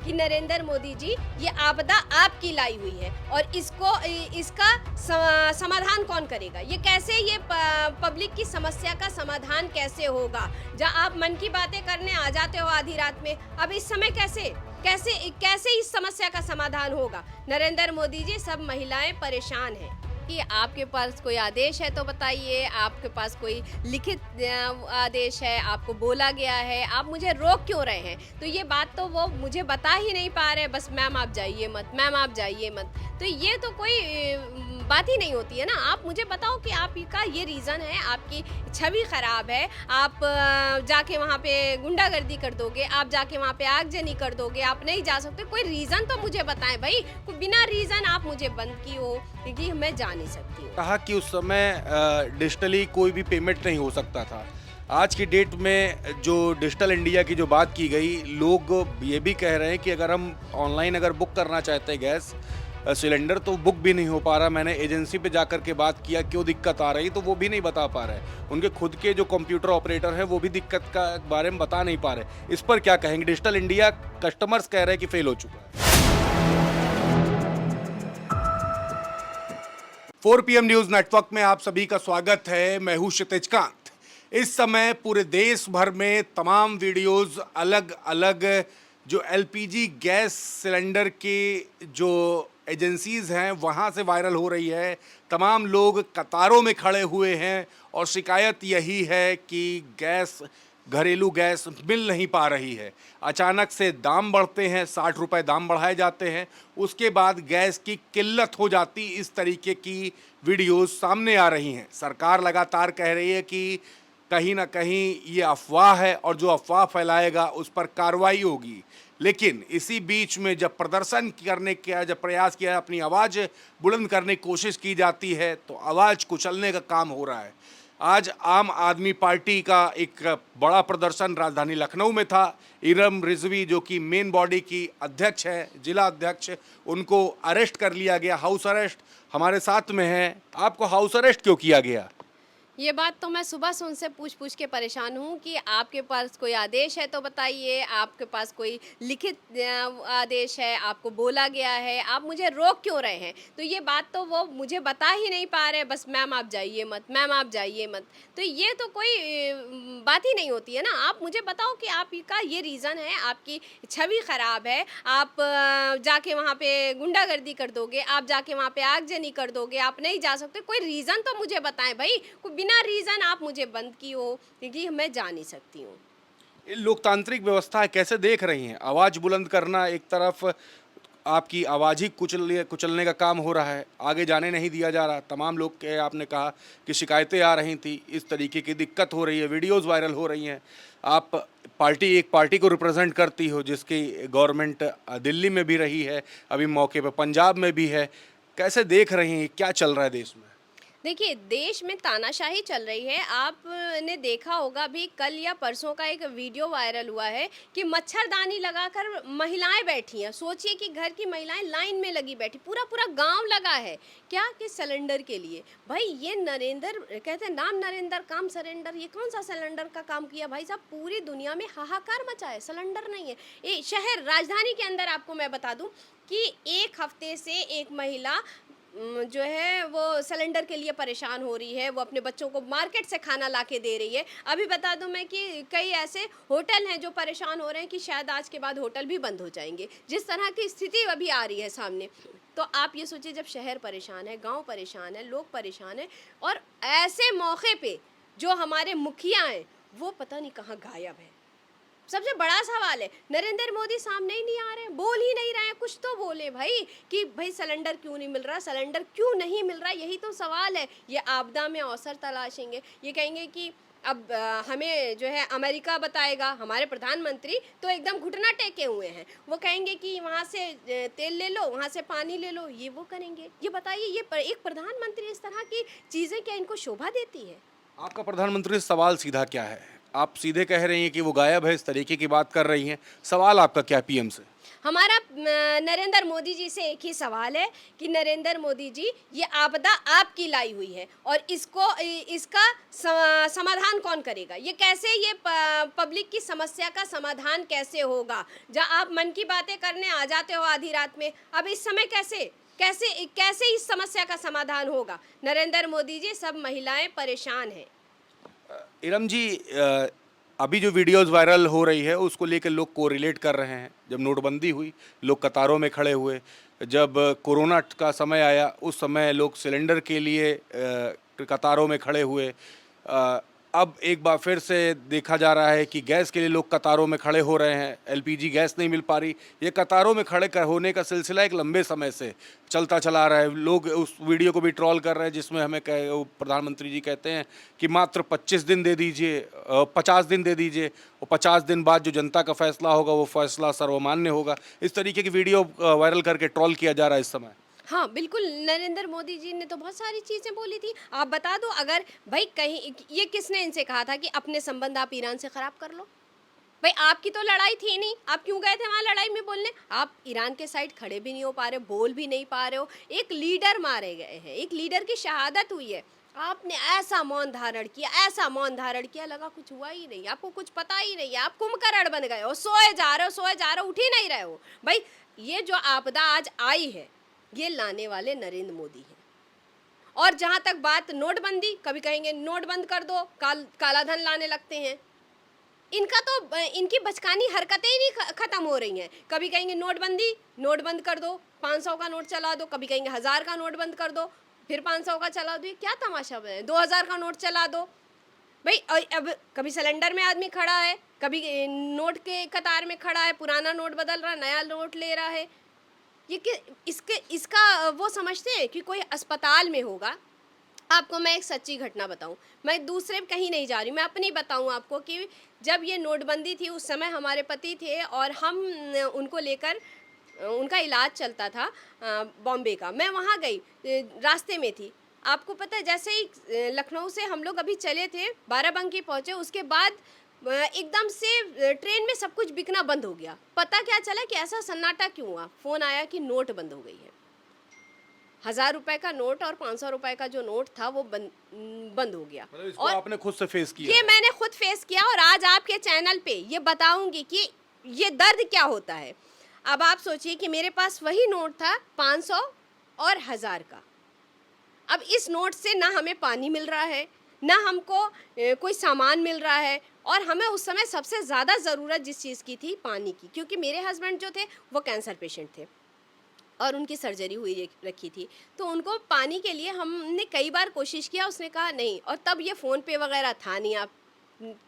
कि नरेंद्र मोदी जी ये आपदा आपकी लाई हुई है और इसका समाधान कौन करेगा? ये कैसे ये पब्लिक की समस्या का समाधान कैसे होगा? जहाँ आप मन की बातें करने आ जाते हो आधी रात में, अब इस समय कैसे कैसे कैसे इस समस्या का समाधान होगा? नरेंद्र मोदी जी, सब महिलाएं परेशान हैं कि आपके पास कोई आदेश है तो बताइए, आपके पास कोई लिखित आदेश है, आपको बोला गया है, आप मुझे रोक क्यों रहे हैं? तो ये बात तो वो मुझे बता ही नहीं पा रहे, बस मैम आप जाइए मत, मैम आप जाइए मत। तो ये तो कोई बात ही नहीं होती है ना। आप मुझे बताओ कि आपका ये रीज़न है, आपकी छवि ख़राब है, आप जाके वहाँ पे गुंडागर्दी कर दोगे, आप जाके वहाँ पे आगजनी कर दोगे, आप नहीं जा सकते, कोई रीज़न तो मुझे बताएं भाई। बिना रीज़न आप मुझे बंद की हो, क्योंकि मैं जा नहीं सकती हूँ। कहा कि उस समय डिजिटली कोई भी पेमेंट नहीं हो सकता था। आज की डेट में जो डिजिटल इंडिया की जो बात की गई, लोग ये भी कह रहे हैं कि अगर हम ऑनलाइन अगर बुक करना चाहते हैं गैस सिलेंडर तो बुक भी नहीं हो पा रहा। मैंने एजेंसी पे जाकर के बात किया क्यों दिक्कत आ रही, तो वो भी नहीं बता पा रहे। उनके खुद के जो कंप्यूटर ऑपरेटर हैं वो भी दिक्कत का बारे में बता नहीं पा रहे। इस पर क्या कहेंगे? डिजिटल इंडिया कस्टमर्स कह रहे हैं कि फेल हो चुका है। 4 PM न्यूज नेटवर्क में आप सभी का स्वागत है। मैं हूं क्षितिज कांत। इस समय पूरे देश भर में तमाम वीडियोस अलग अलग जो LPG गैस सिलेंडर के जो एजेंसीज हैं वहां से वायरल हो रही है। तमाम लोग कतारों में खड़े हुए हैं और शिकायत यही है कि गैस घरेलू गैस मिल नहीं पा रही है। अचानक से दाम बढ़ते हैं, 60 रुपये दाम बढ़ाए जाते हैं, उसके बाद गैस की किल्लत हो जाती। इस तरीके की वीडियोस सामने आ रही हैं। सरकार लगातार कह रही है कि कहीं ना कहीं ये अफवाह है और जो अफवाह फैलाएगा उस पर कार्रवाई होगी। लेकिन इसी बीच में जब प्रदर्शन करने का जब प्रयास किया, अपनी आवाज़ बुलंद करने की कोशिश की जाती है तो आवाज़ कुचलने का काम हो रहा है। आज आम आदमी पार्टी का एक बड़ा प्रदर्शन राजधानी लखनऊ में था। इरम रिजवी जो कि मेन बॉडी की अध्यक्ष है, जिला अध्यक्ष, उनको अरेस्ट कर लिया गया, हाउस अरेस्ट। हमारे साथ में है। आपको हाउस अरेस्ट क्यों किया गया? ये बात तो मैं सुबह से उनसे पूछ के परेशान हूँ कि आपके पास कोई आदेश है तो बताइए, आपके पास कोई लिखित आदेश है, आपको बोला गया है, आप मुझे रोक क्यों रहे हैं? तो ये बात तो वो मुझे बता ही नहीं पा रहे, बस मैम आप जाइए मत, मैम आप जाइए मत। तो ये तो कोई बात ही नहीं होती है ना। आप मुझे बताओ कि आपका ये रीज़न है, आपकी छवि ख़राब है, आप जाके वहाँ पे गुंडागर्दी कर दोगे, आप जाके वहाँ पे आगजनी कर दोगे, आप नहीं जा सकते, कोई रीज़न तो मुझे बताएं भाई। बिना रीज़न आप मुझे बंद की हो, क्योंकि मैं जा नहीं सकती हूँ। ये लोकतांत्रिक व्यवस्था है, कैसे देख रही हैं? आवाज़ बुलंद करना एक तरफ, आपकी आवाज़ ही कुचलने का काम हो रहा है, आगे जाने नहीं दिया जा रहा। तमाम लोग के आपने कहा कि शिकायतें आ रही थी, इस तरीके की दिक्कत हो रही है, वीडियोज़ वायरल हो रही हैं। आप एक पार्टी को रिप्रेजेंट करती हो जिसकी गवर्नमेंट दिल्ली में भी रही है, अभी मौके पर पंजाब में भी है। कैसे देख रही हैं, क्या चल रहा है देश में? देखिए, देश में तानाशाही चल रही है। आपने देखा होगा, अभी कल या परसों का एक वीडियो वायरल हुआ है कि मच्छरदानी लगाकर महिलाएं बैठी हैं। सोचिए कि घर की महिलाएं लाइन में लगी बैठी, पूरा पूरा गांव लगा है क्या कि सिलेंडर के लिए। भाई ये नरेंद्र कहते हैं, नाम नरेंद्र काम सरेंडर, ये कौन सा सिलेंडर का काम किया भाई साहब? पूरी दुनिया में हाहाकार मचा है, सिलेंडर नहीं है। ये शहर राजधानी के अंदर आपको मैं बता दूं कि एक हफ्ते से एक महिला जो है वो सिलेंडर के लिए परेशान हो रही है। वो अपने बच्चों को मार्केट से खाना ला के दे रही है। अभी बता दूं मैं कि कई ऐसे होटल हैं जो परेशान हो रहे हैं कि शायद आज के बाद होटल भी बंद हो जाएंगे, जिस तरह की स्थिति अभी आ रही है सामने। तो आप ये सोचिए, जब शहर परेशान है, गांव परेशान है, लोग परेशान हैं, और ऐसे मौके पे जो हमारे मुखिया हैं वो पता नहीं कहाँ गायब है। सबसे बड़ा सवाल है, नरेंद्र मोदी सामने ही नहीं आ रहे हैं, बोल ही नहीं रहे हैं। कुछ तो बोले भाई कि भाई सिलेंडर क्यों नहीं मिल रहा, सिलेंडर क्यों नहीं मिल रहा, यही तो सवाल है। ये आपदा में अवसर तलाशेंगे, ये कहेंगे कि अब हमें जो है अमेरिका बताएगा। हमारे प्रधानमंत्री तो एकदम घुटना टेके हुए हैं, वो कहेंगे कि वहाँ से तेल ले लो, वहाँ से पानी ले लो, ये वो करेंगे। ये बताइए, ये एक प्रधानमंत्री इस तरह की चीज़ें क्या इनको शोभा देती है? आपका प्रधानमंत्री से सवाल सीधा क्या है? आप सीधे कह रही हैं कि वो गायब है, इस तरीके की बात कर रही हैं। सवाल आपका क्या PM से? हमारा नरेंद्र मोदी जी से एक ही सवाल है कि नरेंद्र मोदी जी, ये आपदा आपकी लाई हुई है और इसका समाधान कौन करेगा? ये कैसे, ये पब्लिक की समस्या का समाधान कैसे होगा? जहाँ आप मन की बातें करने आ जाते हो आधी रात में, अब इस समय कैसे कैसे कैसे इस समस्या का समाधान होगा? नरेंद्र मोदी जी, सब महिलाएं परेशान हैं। इरम जी, अभी जो वीडियोस वायरल हो रही है उसको लेकर लोग कोरिलेट कर रहे हैं। जब नोटबंदी हुई, लोग कतारों में खड़े हुए। जब कोरोना का समय आया, उस समय लोग सिलेंडर के लिए कतारों में खड़े हुए। अब एक बार फिर से देखा जा रहा है कि गैस के लिए लोग कतारों में खड़े हो रहे हैं। एलपीजी गैस नहीं मिल पा रही। ये कतारों में होने का सिलसिला एक लंबे समय से चलता चला आ रहा है। लोग उस वीडियो को भी ट्रोल कर रहे हैं जिसमें प्रधानमंत्री जी कहते हैं कि मात्र 25 दिन दे दीजिए, 50 दिन दे दीजिए, और 50 दिन बाद जो जनता का फैसला होगा वो फैसला सर्वमान्य होगा। इस तरीके की वीडियो वायरल करके ट्रोल किया जा रहा है इस समय। हाँ, बिल्कुल, नरेंद्र मोदी जी ने तो बहुत सारी चीज़ें बोली थी। आप बता दो, अगर भाई कहीं ये किसने इनसे कहा था कि अपने संबंध आप ईरान से ख़राब कर लो? भाई आपकी तो लड़ाई थी नहीं, आप क्यों गए थे वहाँ लड़ाई में बोलने? आप ईरान के साइड खड़े भी नहीं हो पा रहे हो, बोल भी नहीं पा रहे हो। एक लीडर मारे गए हैं, एक लीडर की शहादत हुई है। आपने ऐसा मौन धारण किया, ऐसा मौन धारण किया, लगा कुछ हुआ ही नहीं, आपको कुछ पता ही नहीं है, आप कुंभकर्ण बन गए हो, सोए जा रहे हो, सोए जा रहे हो, उठ ही नहीं रहे हो। भाई ये जो आपदा आज आई है, ये लाने वाले नरेंद्र मोदी हैं। और जहाँ तक बात नोटबंदी, कभी कहेंगे नोट बंद कर दो, काला धन लाने लगते हैं। इनका तो इनकी बचकानी हरकतें ही नहीं खत्म हो रही हैं। कभी कहेंगे नोटबंदी, नोट बंद कर दो, 500 का नोट चला दो, कभी कहेंगे 1000 का नोट बंद कर दो, फिर 500 का चला दो। ये क्या तमाशा है? 2000 का नोट चला दो। भाई अब कभी सिलेंडर में आदमी खड़ा है, कभी नोट के कतार में खड़ा है, पुराना नोट बदल रहा है, नया नोट ले रहा है। ये कि इसका वो समझते हैं कि कोई अस्पताल में होगा। आपको मैं एक सच्ची घटना बताऊं, मैं दूसरे कहीं नहीं जा रही, मैं अपनी बताऊं आपको कि जब ये नोटबंदी थी उस समय हमारे पति थे और हम उनको लेकर उनका इलाज चलता था बॉम्बे का। मैं वहाँ गई, रास्ते में थी। आपको पता है, जैसे ही लखनऊ से हम लोग अभी चले थे, बाराबंकी पहुँचे, उसके बाद एकदम से ट्रेन में सब कुछ बिकना बंद हो गया। पता क्या चला कि ऐसा सन्नाटा क्यों हुआ? फ़ोन आया कि नोट बंद हो गई है। 1000 रुपए का नोट और 500 रुपए का जो नोट था वो बंद हो गया। मतलब इसको और आपने खुद से फेस किया ये है? मैंने खुद फेस किया और आज आपके चैनल पे ये बताऊंगी कि ये दर्द क्या होता है। अब आप सोचिए कि मेरे पास वही नोट था 500 और 1000 का। अब इस नोट से ना हमें पानी मिल रहा है, ना हमको कोई सामान मिल रहा है, और हमें उस समय सबसे ज़्यादा ज़रूरत जिस चीज़ की थी, पानी की, क्योंकि मेरे हस्बैंड जो थे वो कैंसर पेशेंट थे और उनकी सर्जरी हुई रखी थी। तो उनको पानी के लिए हमने कई बार कोशिश किया, उसने कहा नहीं। और तब ये फ़ोन पे वगैरह था नहीं। आप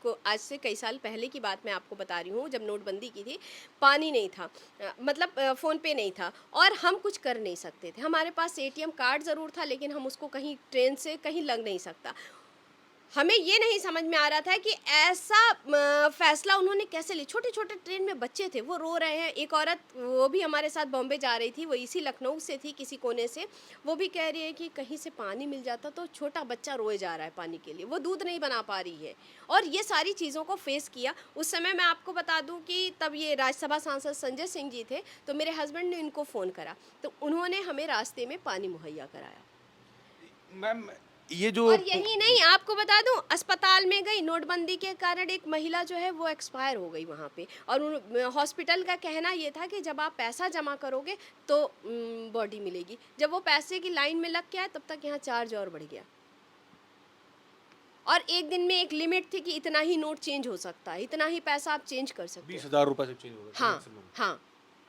को आज से कई साल पहले की बात मैं आपको बता रही हूँ, जब नोटबंदी की थी, पानी नहीं था, मतलब फ़ोन पे नहीं था और हम कुछ कर नहीं सकते थे। हमारे पास एटीएम कार्ड ज़रूर था, लेकिन हम उसको कहीं ट्रेन से कहीं लग नहीं सकता। हमें ये नहीं समझ में आ रहा था कि ऐसा फैसला उन्होंने कैसे लिया। छोटे-छोटे ट्रेन में बच्चे थे, वो रो रहे हैं। एक औरत, वो भी हमारे साथ बॉम्बे जा रही थी, वो इसी लखनऊ से थी, किसी कोने से। वो भी कह रही है कि कहीं से पानी मिल जाता तो। छोटा बच्चा रोए जा रहा है पानी के लिए, वो दूध नहीं बना पा रही है। और ये सारी चीज़ों को फेस किया। उस समय मैं आपको बता दूँ कि तब ये राज्यसभा सांसद संजय सिंह जी थे, तो मेरे हस्बैंड ने इनको फ़ोन करा, तो उन्होंने हमें रास्ते में पानी मुहैया कराया। मैम, ये जो और यही नहीं, आपको बता दूं, अस्पताल में गई, नोटबंदी के कारण एक महिला जो है वो एक्सपायर हो गई वहाँ पे। और हॉस्पिटल का कहना ये था कि जब आप पैसा जमा करोगे तो बॉडी मिलेगी। जब वो पैसे की लाइन में लग के आए, तब तक यहाँ चार्ज और बढ़ गया। और एक दिन में एक लिमिट थी कि इतना ही नोट चेंज हो सकता है, इतना ही पैसा आप चेंज कर सकते हो। 20,000 रुपए से चेंज होगा हाँ, मैक्सिमम। हाँ,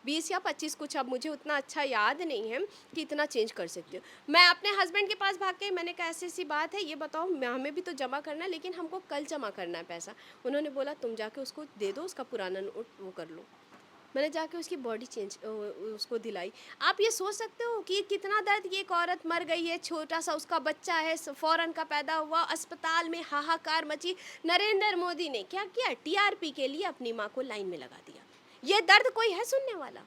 20 या 25 कुछ, अब मुझे उतना अच्छा याद नहीं है कि इतना चेंज कर सकती हो। मैं अपने हस्बैंड के पास भाग गई, मैंने कहा ऐसी-ऐसी बात है, ये बताओ, हमें भी तो जमा करना है, लेकिन हमको कल जमा करना है पैसा। उन्होंने बोला तुम जाके उसको दे दो, उसका पुराना नोट वो कर लो। मैंने जाके उसकी बॉडी चेंज उसको दिलाई। आप ये सोच सकते हो कि कितना दर्द, ये एक औरत मर गई है, छोटा-सा उसका बच्चा है, फ़ौरन का पैदा हुआ, अस्पताल में हाहाकार मची। नरेंद्र मोदी ने क्या किया? टीआरपी के लिए अपनी माँ को लाइन में लगा दिया। ये दर्द कोई है सुनने वाला?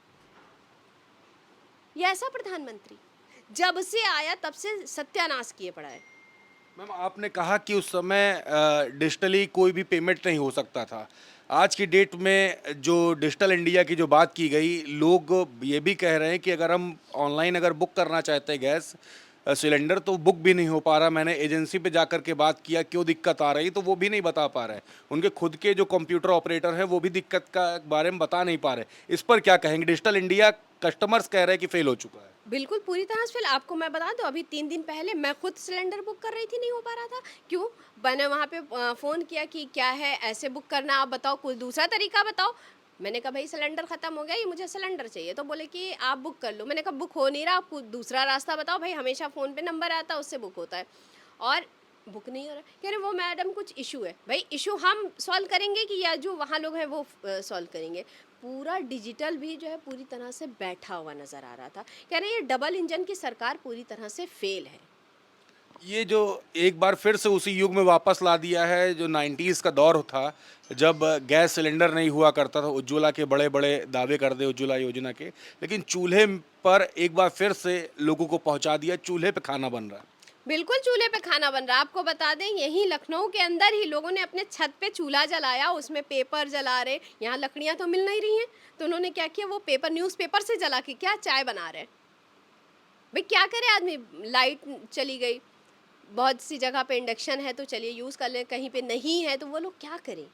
ये ऐसा प्रधानमंत्री जब से आया तब से सत्यानाश किए पड़ा है। मैम, आपने कहा कि उस समय डिजिटली कोई भी पेमेंट नहीं हो सकता था। आज की डेट में जो डिजिटल इंडिया की जो बात की गई, लोग ये भी कह रहे हैं कि अगर हम ऑनलाइन अगर बुक करना चाहते हैं गैस सिलेंडर तो बुक भी नहीं हो पा रहा। मैंने एजेंसी पे जाकर के बात किया क्यों दिक्कत आ रही, तो वो भी नहीं बता पा रहे हैं। उनके खुद के जो कंप्यूटर ऑपरेटर हैं वो भी दिक्कत का बारे में बता नहीं पा रहे। इस पर क्या कहेंगे? डिजिटल इंडिया कस्टमर्स कह रहे हैं कि फेल हो चुका है। बिल्कुल पूरी तरह से। फिर आपको मैं बता दूं, अभी 3 दिन पहले मैं खुद सिलेंडर बुक कर रही थी, नहीं हो पा रहा था। क्यों? मैंने वहाँ पे फ़ोन किया कि क्या है, ऐसे बुक करना, आप बताओ कोई दूसरा तरीका बताओ। मैंने कहा भाई सिलेंडर ख़त्म हो गया, ये मुझे सिलेंडर चाहिए। तो बोले कि आप बुक कर लो। मैंने कहा बुक हो नहीं रहा, आप कोई दूसरा रास्ता बताओ। भाई हमेशा फ़ोन पे नंबर आता है, उससे बुक होता है। और बुक नहीं हो रहा। कह रहे वो मैडम कुछ इशू है। भाई इशू हम सॉल्व करेंगे कि या जो वहाँ लोग हैं वो सॉल्व करेंगे? पूरा डिजिटल भी जो है पूरी तरह से बैठा हुआ नज़र आ रहा था। कह रहे हैं ये डबल इंजन की सरकार पूरी तरह से फेल है। ये जो एक बार फिर से उसी युग में वापस ला दिया है जो 90s का दौर था, जब गैस सिलेंडर नहीं हुआ करता था। उज्ज्वला के बड़े बड़े दावे कर दे उज्ज्वला योजना के, लेकिन चूल्हे पर एक बार फिर से लोगों को पहुंचा दिया। चूल्हे पे खाना बन रहा है। बिल्कुल चूल्हे पे खाना बन रहा है। आपको बता दें यहीं लखनऊ के अंदर ही लोगों ने अपने छत पे चूल्हा जलाया, उसमें पेपर जला रहे। यहाँ लकड़ियाँ तो मिल नहीं रही हैं, तो उन्होंने क्या किया, वो पेपर न्यूज़पेपर से जला के क्या चाय बना रहे हैं। भाई क्या करे आदमी, लाइट चली गई, बहुत सी जगह पे इंडक्शन है तो चलिए यूज़ कर लें, कहीं पे नहीं है तो वो लोग क्या करें?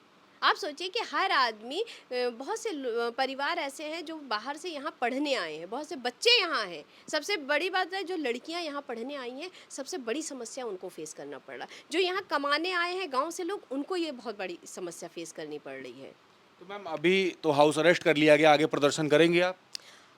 आप सोचिए कि हर आदमी बहुत से परिवार ऐसे हैं जो बाहर से यहाँ पढ़ने आए हैं, बहुत से बच्चे यहाँ हैं। सबसे बड़ी बात है जो लड़कियाँ यहाँ पढ़ने आई हैं, सबसे बड़ी समस्या उनको फेस करना पड़ रहा है। जो यहाँ कमाने आए हैं गाँव से लोग, उनको ये बहुत बड़ी समस्या फेस करनी पड़ रही है। तो मैम अभी तो हाउस अरेस्ट कर लिया गया, आगे प्रदर्शन करेंगे आप?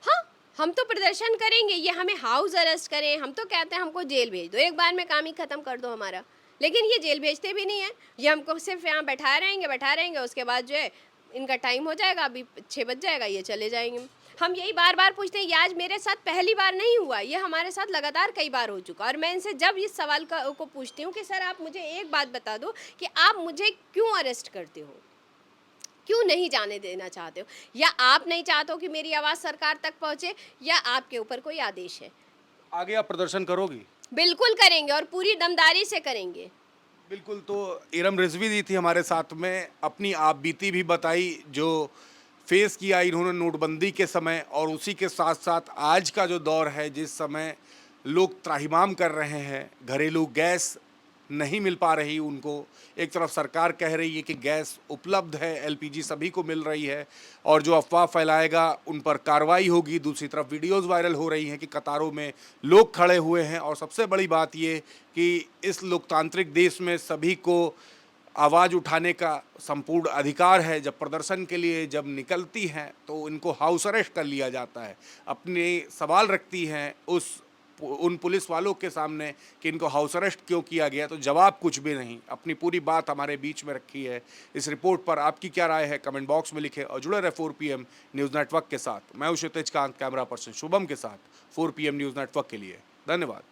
हाँ, हम तो प्रदर्शन करेंगे, ये हमें हाउस अरेस्ट करें, हम तो कहते हैं हमको जेल भेज दो, एक बार में काम ही ख़त्म कर दो हमारा। लेकिन ये जेल भेजते भी नहीं हैं, ये हमको सिर्फ यहाँ बैठाए रहेंगे, उसके बाद जो है इनका टाइम हो जाएगा, अभी 6 बज जाएगा, ये चले जाएंगे। हम यही बार बार पूछते हैं, ये आज मेरे साथ पहली बार नहीं हुआ, ये हमारे साथ लगातार कई बार हो चुका। और मैं इनसे जब इस सवाल को पूछती हूँ कि सर आप मुझे एक बात बता दो कि आप मुझे क्यों अरेस्ट करते हो, क्यों नहीं जाने देना चाहते हो, या आप नहीं चाहते हो कि मेरी आवाज़ सरकार तक पहुंचे, या आपके ऊपर कोई आदेश है? आगे आप प्रदर्शन करोगी? बिल्कुल करेंगे और पूरी दमदारी से करेंगे। बिल्कुल। तो इरम रिजवी दी थी हमारे साथ में, अपनी आप बीती भी बताई जो फेस किया इन्होंने नोटबंदी के समय, और उसी के साथ साथ आज का जो दौर है जिस समय लोग त्राहिमाम कर रहे हैं, घरेलू गैस नहीं मिल पा रही उनको। एक तरफ सरकार कह रही है कि गैस उपलब्ध है, एलपीजी सभी को मिल रही है और जो अफवाह फैलाएगा उन पर कार्रवाई होगी। दूसरी तरफ वीडियोज़ वायरल हो रही हैं कि कतारों में लोग खड़े हुए हैं, और सबसे बड़ी बात ये कि इस लोकतांत्रिक देश में सभी को आवाज़ उठाने का संपूर्ण अधिकार है। जब प्रदर्शन के लिए जब निकलती हैं तो इनको हाउस अरेस्ट कर लिया जाता है। अपने सवाल रखती हैं उन पुलिस वालों के सामने कि इनको हाउस अरेस्ट क्यों किया गया, तो जवाब कुछ भी नहीं। अपनी पूरी बात हमारे बीच में रखी है। इस रिपोर्ट पर आपकी क्या राय है, कमेंट बॉक्स में लिखें और जुड़े रहे 4 PM न्यूज़ नेटवर्क के साथ। मैं हूं क्षितिज कांत, कैमरा पर्सन शुभम के साथ 4 PM न्यूज़ नेटवर्क के लिए। धन्यवाद।